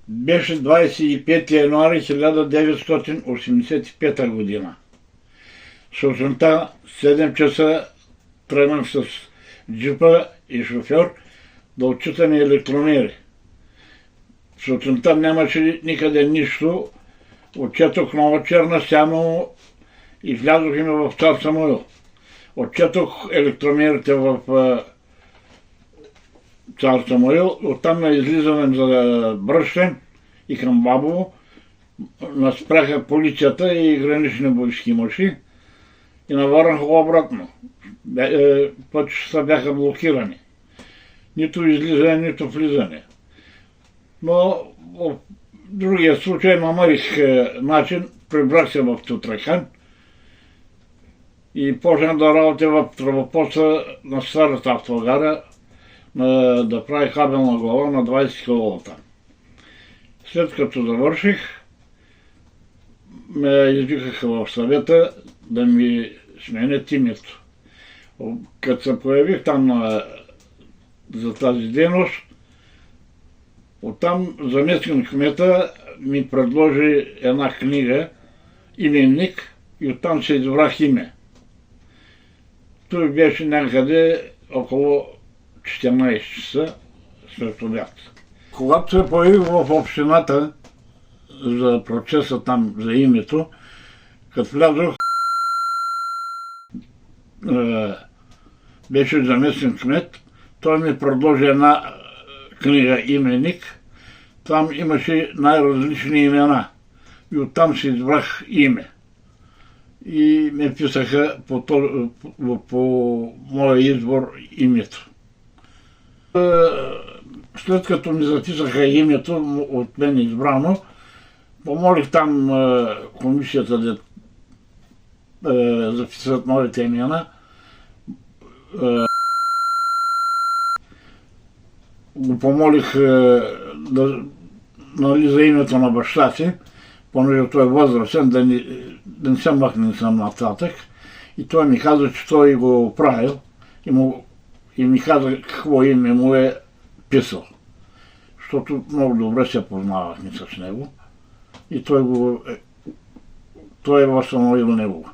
Беше 25 януари 1985 година. Сутринта 7 часа тръгнах с джипа и шофьор да отчитаме електромери. Сутринта нямаше никъде нищо. Отчетох Нова Черна, Сяново и влязохме в Цар Самуил. Отчетох електромерите в Цар Самуил, оттам на излизане за Бръшлен и към Бабово нас спряха полицията и гранични войски мъжи и навърнаха обратно. Пътищата бяха блокирани. Нито излизане, нито влизане. Но в другия случай намерих начин, прибрах се в Тутрахан и почнах да работя в тръбопоста на старата автогара, да прави кабелна глава на 20 киловата. След като завърших, ме извикаха в съвета да ми сменят името. Като се появих там за тази дейност, оттам заместник кмета ми предложи една книга, именник, и оттам се избрах име. Той беше някъде около 14 часа след обяд. Когато се появих в общината за процеса там, за името, като влязох, беше заместник кмет, той ми предложи една книга именник. Там имаше най-различни имена и оттам си избрах име. И ме писаха по моя избор името. След като ми записаха името от мен избрано, помолих там комисията да записат моите имена. Го помолих за името на баща си, понеже той е възрастен, да не се махне съм нататък. И той ми каза, че той го правил и ми каза какво име му е писал. Защото много добре се познавахме с него и той е възстановил него.